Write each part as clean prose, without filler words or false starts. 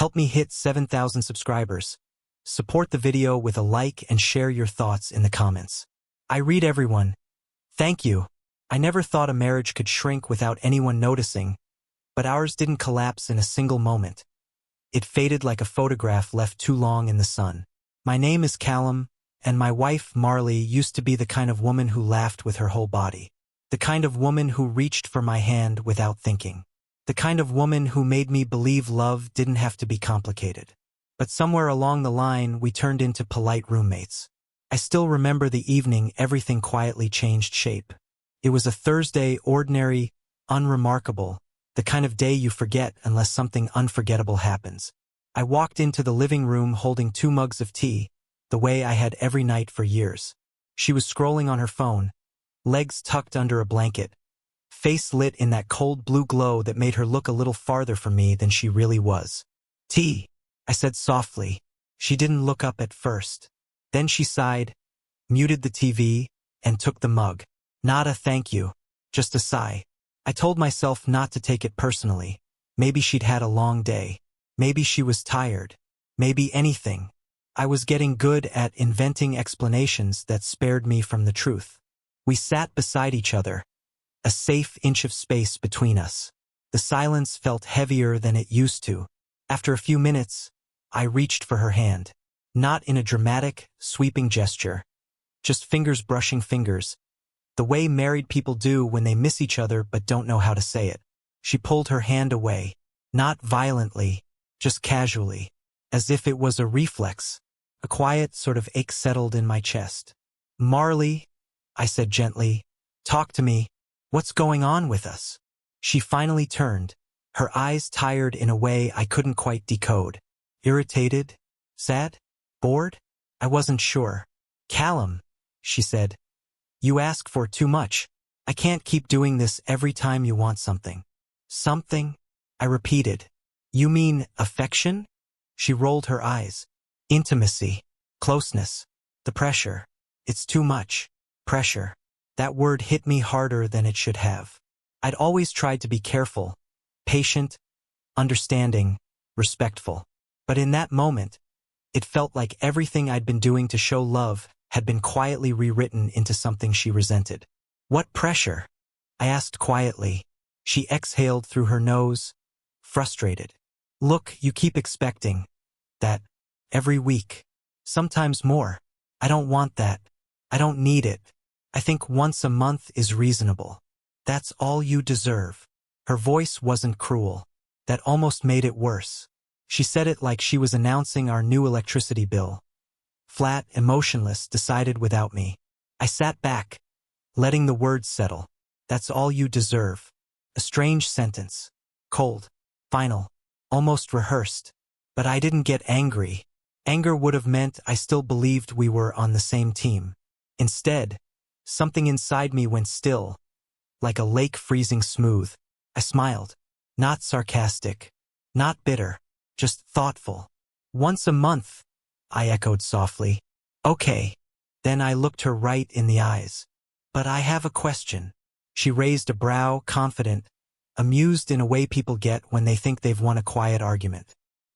Help me hit 7,000 subscribers. Support the video with a like and share your thoughts in the comments. I read everyone. Thank you. I never thought a marriage could shrink without anyone noticing, but ours didn't collapse in a single moment. It faded like a photograph left too long in the sun. My name is Callum, and my wife, Marley, used to be the kind of woman who laughed with her whole body. The kind of woman who reached for my hand without thinking. The kind of woman who made me believe love didn't have to be complicated. But somewhere along the line, we turned into polite roommates. I still remember the evening everything quietly changed shape. It was a Thursday, ordinary, unremarkable, the kind of day you forget unless something unforgettable happens. I walked into the living room holding 2 mugs of tea, the way I had every night for years. She was scrolling on her phone, legs tucked under a blanket, face lit in that cold blue glow that made her look a little farther from me than she really was. "Tea," I said softly. She didn't look up at first. Then she sighed, muted the TV, and took the mug. Not a thank you, just a sigh. I told myself not to take it personally. Maybe she'd had a long day. Maybe she was tired. Maybe anything. I was getting good at inventing explanations that spared me from the truth. We sat beside each other, a safe inch of space between us. The silence felt heavier than it used to. After a few minutes, I reached for her hand. Not in a dramatic, sweeping gesture. Just fingers brushing fingers. The way married people do when they miss each other but don't know how to say it. She pulled her hand away. Not violently, just casually. As if it was a reflex. A quiet sort of ache settled in my chest. "Marley," I said gently, "talk to me. What's going on with us?" She finally turned, her eyes tired in a way I couldn't quite decode. Irritated? Sad? Bored? I wasn't sure. "Callum," she said, "you ask for too much. I can't keep doing this every time you want something." "Something?" I repeated. "You mean affection?" She rolled her eyes. "Intimacy. Closeness. The pressure. It's too much. Pressure." That word hit me harder than it should have. I'd always tried to be careful, patient, understanding, respectful. But in that moment, it felt like everything I'd been doing to show love had been quietly rewritten into something she resented. "What pressure?" I asked quietly. She exhaled through her nose, frustrated. "Look, you keep expecting that every week. Sometimes more. I don't want that. I don't need it. I think once a month is reasonable. That's all you deserve." Her voice wasn't cruel. That almost made it worse. She said it like she was announcing our new electricity bill. Flat, emotionless, decided without me. I sat back, letting the words settle. That's all you deserve. A strange sentence. Cold. Final. Almost rehearsed. But I didn't get angry. Anger would have meant I still believed we were on the same team. Instead, something inside me went still, like a lake freezing smooth. I smiled. Not sarcastic. Not bitter. Just thoughtful. "Once a month," I echoed softly. "Okay." Then I looked her right in the eyes. "But I have a question." She raised a brow, confident, amused in a way people get when they think they've won a quiet argument.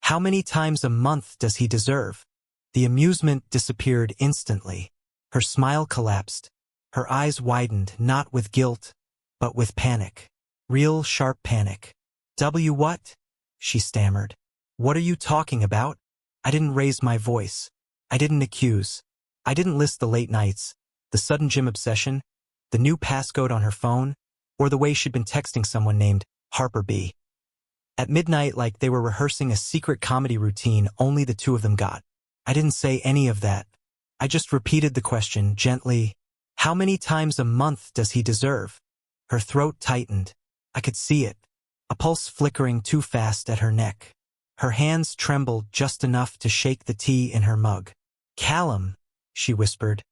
"How many times a month does he deserve?" The amusement disappeared instantly. Her smile collapsed. Her eyes widened, not with guilt, but with panic. Real sharp panic. What?" she stammered. "What are you talking about?" I didn't raise my voice. I didn't accuse. I didn't list the late nights, the sudden gym obsession, the new passcode on her phone, or the way she'd been texting someone named Harper B. At midnight like they were rehearsing a secret comedy routine only the two of them got. I didn't say any of that. I just repeated the question gently. "How many times a month does he deserve?" Her throat tightened. I could see it. A pulse flickering too fast at her neck. Her hands trembled just enough to shake the tea in her mug. "Callum," she whispered.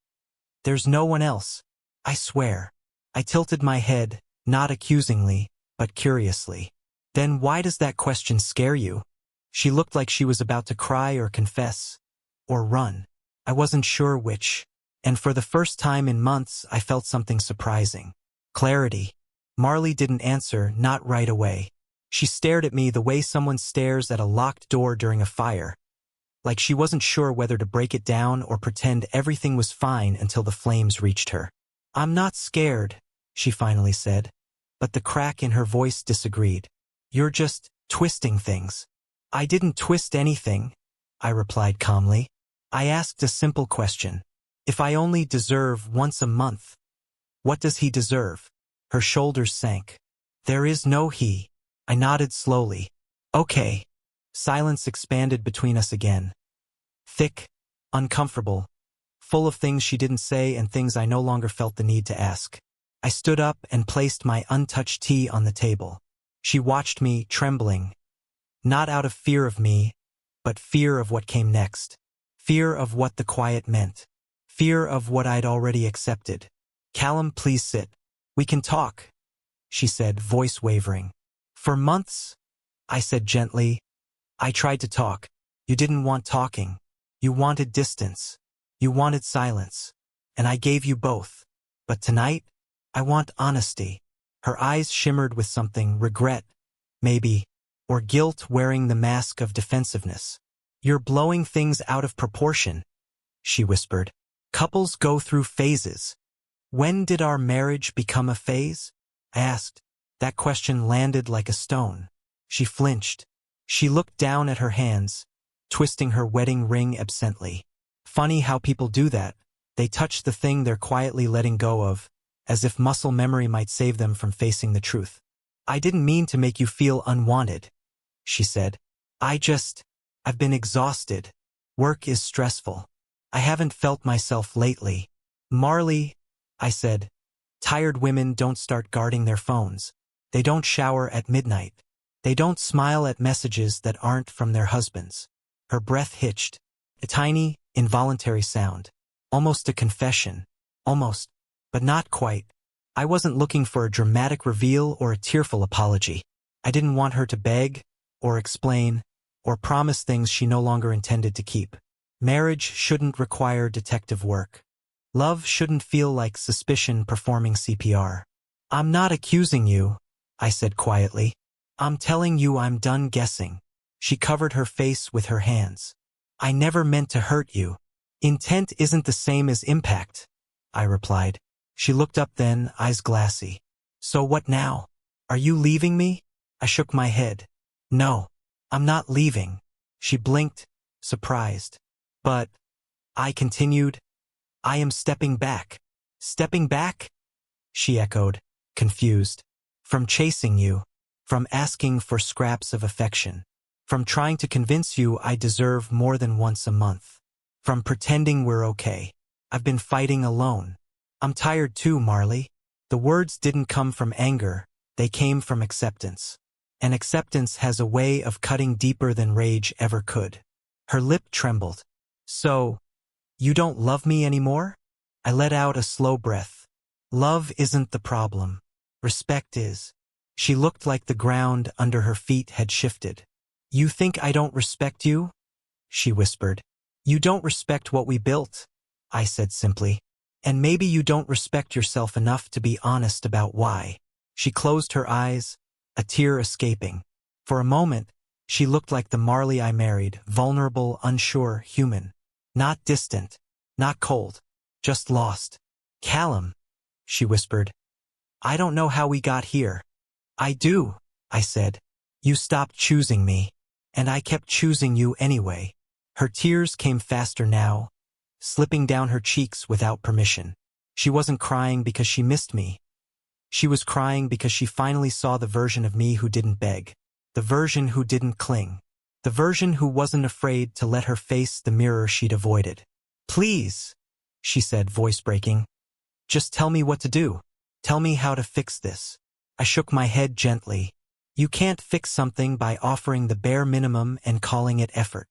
"There's no one else. I swear." I tilted my head, not accusingly, but curiously. "Then why does that question scare you?" She looked like she was about to cry or confess, or run. I wasn't sure which, and for the first time in months I felt something surprising. Clarity. Marley didn't answer, not right away. She stared at me the way someone stares at a locked door during a fire, like she wasn't sure whether to break it down or pretend everything was fine until the flames reached her. "I'm not scared," she finally said, but the crack in her voice disagreed. "You're just twisting things." "I didn't twist anything," I replied calmly. "I asked a simple question. If I only deserve once a month, what does he deserve?" Her shoulders sank. "There is no he." I nodded slowly. "Okay." Silence expanded between us again. Thick, uncomfortable, full of things she didn't say and things I no longer felt the need to ask. I stood up and placed my untouched tea on the table. She watched me, trembling, not out of fear of me, but fear of what came next. Fear of what the quiet meant. Fear of what I'd already accepted. "Callum, please sit. We can talk," she said, voice wavering. "For months," I said gently, "I tried to talk. You didn't want talking. You wanted distance. You wanted silence. And I gave you both. But tonight, I want honesty." Her eyes shimmered with something, regret, maybe, or guilt wearing the mask of defensiveness. "You're blowing things out of proportion," she whispered. "Couples go through phases. When did our marriage become a phase?" I asked. That question landed like a stone. She flinched. She looked down at her hands, twisting her wedding ring absently. Funny how people do that. They touch the thing they're quietly letting go of, as if muscle memory might save them from facing the truth. "I didn't mean to make you feel unwanted," she said. I've been exhausted. Work is stressful. I haven't felt myself lately." "Marley," I said, "tired women don't start guarding their phones. They don't shower at midnight. They don't smile at messages that aren't from their husbands." Her breath hitched. A tiny, involuntary sound. Almost a confession. Almost, but not quite. I wasn't looking for a dramatic reveal or a tearful apology. I didn't want her to beg, or explain, or promise things she no longer intended to keep. Marriage shouldn't require detective work. Love shouldn't feel like suspicion performing CPR. "I'm not accusing you," I said quietly. "I'm telling you I'm done guessing." She covered her face with her hands. "I never meant to hurt you." "Intent isn't the same as impact," I replied. She looked up then, eyes glassy. "So what now? Are you leaving me?" I shook my head. "No, I'm not leaving." She blinked, surprised. "But," I continued, "I am stepping back." "Stepping back?" she echoed, confused. "From chasing you, from asking for scraps of affection, from trying to convince you I deserve more than once a month, from pretending we're okay. I've been fighting alone. I'm tired too, Marley." The words didn't come from anger, they came from acceptance. And acceptance has a way of cutting deeper than rage ever could. Her lip trembled. "So, you don't love me anymore?" I let out a slow breath. "Love isn't the problem. Respect is." She looked like the ground under her feet had shifted. "You think I don't respect you?" she whispered. "You don't respect what we built," I said simply. "And maybe you don't respect yourself enough to be honest about why." She closed her eyes, a tear escaping. For a moment, she looked like the Marley I married, vulnerable, unsure, human. Not distant, not cold, just lost. "Callum," she whispered, "I don't know how we got here." "I do," I said. "You stopped choosing me, and I kept choosing you anyway." Her tears came faster now, slipping down her cheeks without permission. She wasn't crying because she missed me. She was crying because she finally saw the version of me who didn't beg, the version who didn't cling, the version who wasn't afraid to let her face the mirror she'd avoided. "Please," she said, voice breaking, "just tell me what to do. Tell me how to fix this." I shook my head gently. "You can't fix something by offering the bare minimum and calling it effort."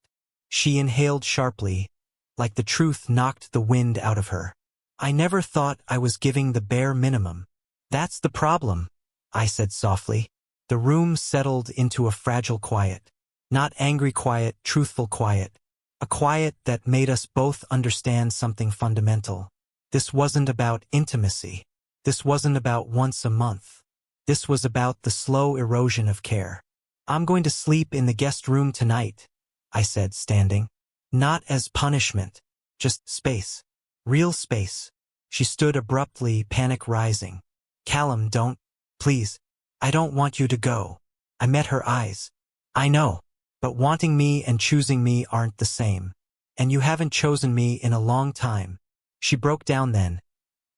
She inhaled sharply, like the truth knocked the wind out of her. "I never thought I was giving the bare minimum." "That's the problem," I said softly. The room settled into a fragile quiet. Not angry quiet, truthful quiet. A quiet that made us both understand something fundamental. This wasn't about intimacy. This wasn't about once a month. This was about the slow erosion of care. I'm going to sleep in the guest room tonight, I said, standing. Not as punishment, just space. Real space. She stood abruptly, panic rising. Callum, don't. Please. I don't want you to go. I met her eyes. I know. But wanting me and choosing me aren't the same. And you haven't chosen me in a long time. She broke down then.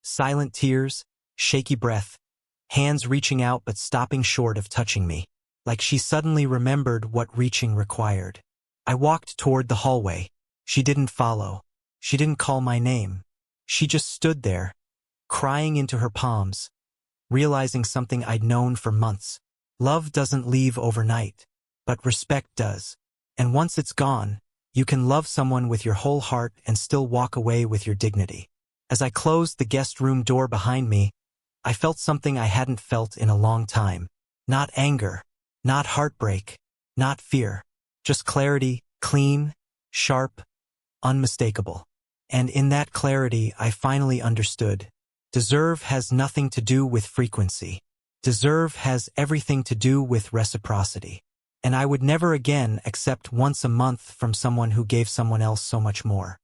Silent tears, shaky breath, hands reaching out but stopping short of touching me. Like she suddenly remembered what reaching required. I walked toward the hallway. She didn't follow. She didn't call my name. She just stood there, crying into her palms, realizing something I'd known for months. Love doesn't leave overnight, but respect does. And once it's gone, you can love someone with your whole heart and still walk away with your dignity. As I closed the guest room door behind me, I felt something I hadn't felt in a long time. Not anger, not heartbreak, not fear. Just clarity, clean, sharp, unmistakable. And in that clarity, I finally understood. Deserve has nothing to do with frequency. Deserve has everything to do with reciprocity. And I would never again accept once a month from someone who gave someone else so much more.